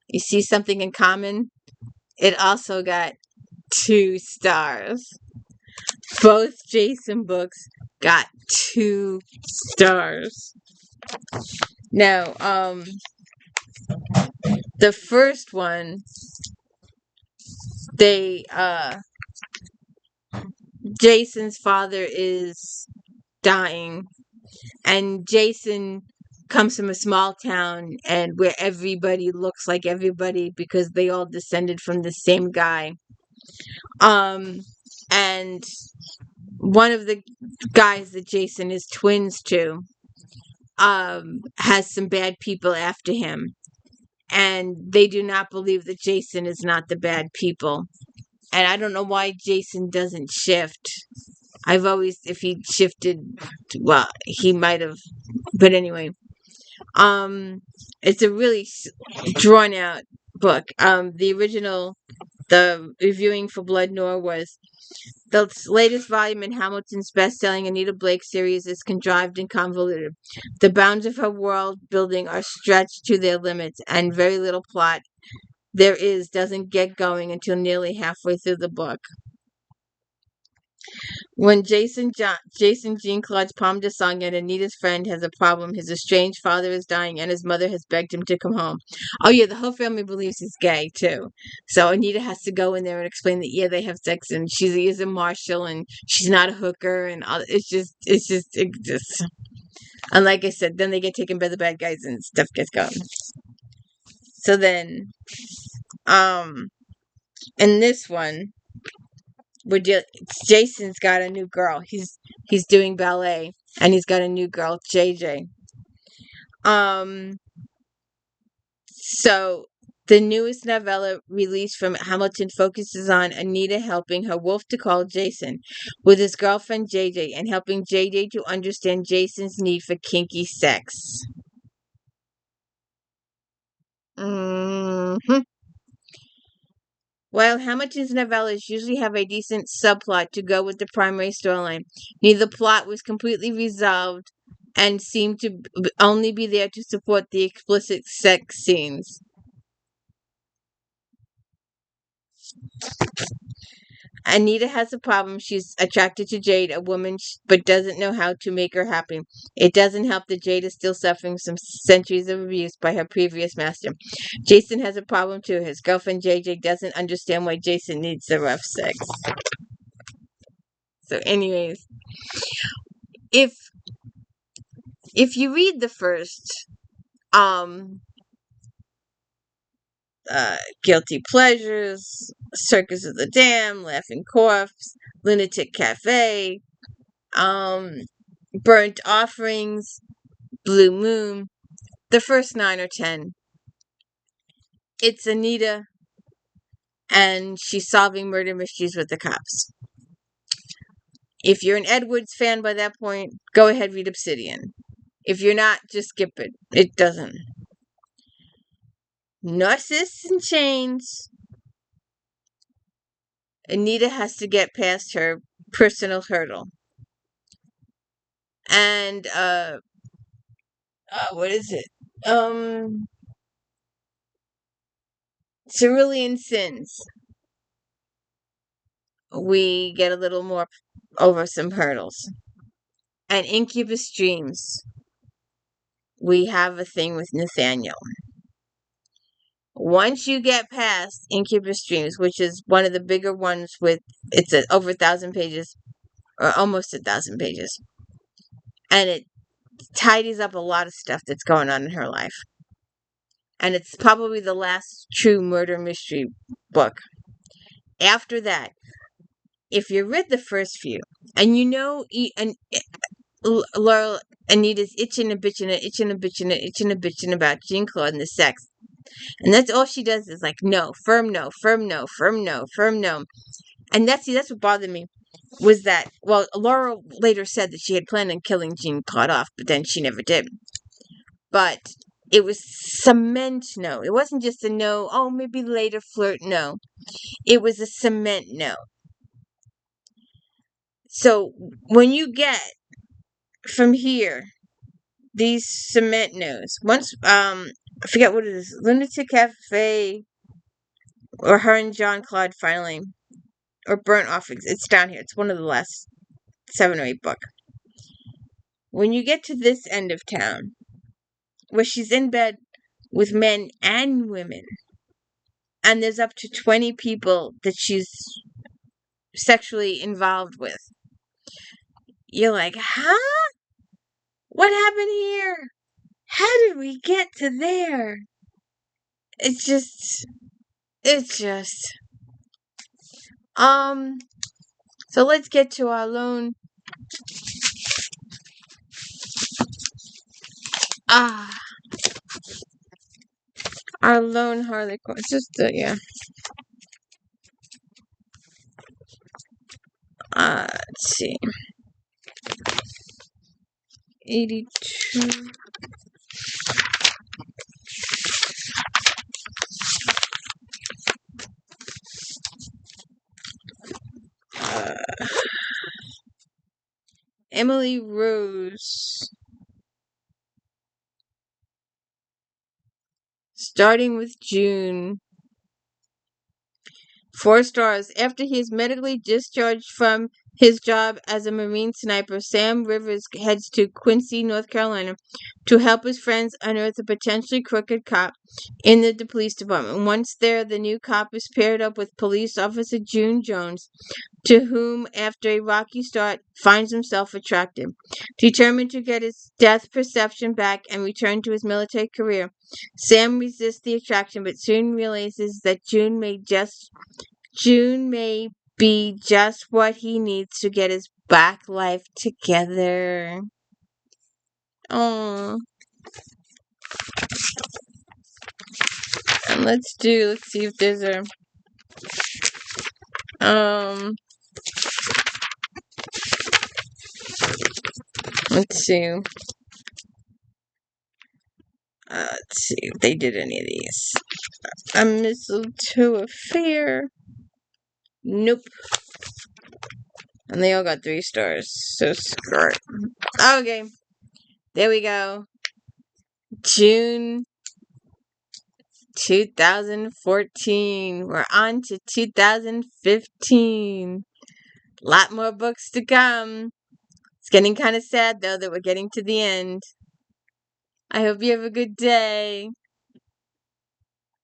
You see something in common? It also got 2 stars. Both Jason books got 2 stars. Now, the first one, Jason's father is dying, and Jason comes from a small town and where everybody looks like everybody because they all descended from the same guy. And one of the guys that Jason is twins to has some bad people after him, and they do not believe that Jason is not the bad people. And I don't know why Jason doesn't shift. If he shifted, well, he might have, but anyway. It's a really drawn out book. The reviewing for Bloodmore was, the latest volume in Hamilton's best-selling Anita Blake series is contrived and convoluted. The bounds of her world building are stretched to their limits, and very little plot doesn't get going until nearly halfway through the book. When Jason Jean-Claude's Palme de Sang and Anita's friend has a problem, his estranged father is dying and his mother has begged him to come home. Oh yeah, the whole family believes he's gay too. So Anita has to go in there and explain that, yeah, they have sex and she is a marshal and she's not a hooker, and all, it just. And like I said, then they get taken by the bad guys and stuff gets going. So then, in this one, Jason's got a new girl. He's doing ballet, and he's got a new girl, JJ. So the newest novella released from Hamilton focuses on Anita helping her wolf to call Jason with his girlfriend JJ, and helping JJ to understand Jason's need for kinky sex. While Hamilton's novellas usually have a decent subplot to go with the primary storyline, neither plot was completely resolved and seemed to only be there to support the explicit sex scenes. Anita has a problem. She's attracted to Jade, a woman, but doesn't know how to make her happy. It doesn't help that Jade is still suffering some centuries of abuse by her previous master. Jason has a problem too. His girlfriend JJ doesn't understand why Jason needs the rough sex. So, anyways, if you read the first, Guilty Pleasures, Circus of the Damned, Laughing Corpse, Lunatic Cafe, Burnt Offerings, Blue Moon, the first 9 or 10, it's Anita, and she's solving murder mysteries with the cops. If you're an Edwards fan by that point, go ahead, read Obsidian. If you're not, just skip it. It doesn't. Narcissus in Chains. Anita has to get past her personal hurdle. And, what is it? Cerulean Sins. We get a little more over some hurdles. And Incubus Dreams. We have a thing with Nathaniel. Once you get past Incubus Dreams, which is one of the bigger ones it's over 1,000 pages, or almost 1,000 pages, and it tidies up a lot of stuff that's going on in her life. And it's probably the last true murder mystery book. After that, if you read the first few, and you know, Laurel, Anita's itching and bitching about Jean-Claude and the sex. And that's all she does is like, no, firm no, firm no, firm no, firm no. And that's what bothered me, was that, well, Laura later said that she had planned on killing Jean-Claude off, but then she never did. But it was cement no. It wasn't just a no, oh, maybe later flirt, no. It was a cement no. So when you get from here, these cement no's, once, I forget what it is, Lunatic Cafe, or her and Jean-Claude finally, or Burnt Offerings, it's down here, it's one of the last 7 or 8 book. When you get to this end of town, where she's in bed with men and women, and there's up to 20 people that she's sexually involved with, you're like, huh? What happened here? How did we get to there? It's just, so let's get to our lone, our lone Harley Quinn. It's just, yeah. Let's see. 82. Emily Rose. Starting with June. 4 stars. After he is medically discharged from his job as a Marine sniper, Sam Rivers heads to Quincy, North Carolina, to help his friends unearth a potentially crooked cop in the police department. Once there, the new cop is paired up with police officer June Jones, to whom, after a rocky start, finds himself attracted. Determined to get his depth perception back and return to his military career, Sam resists the attraction, but soon realizes that June may be just what he needs to get his back life together. Oh. And let's see if there's a let's see. Let's see if they did any of these. A Mistletoe Affair. Nope. And they all got 3 stars. So skirt. Okay. There we go. June 2014. We're on to 2015. Lot more books to come. It's getting kind of sad, though, that we're getting to the end. I hope you have a good day.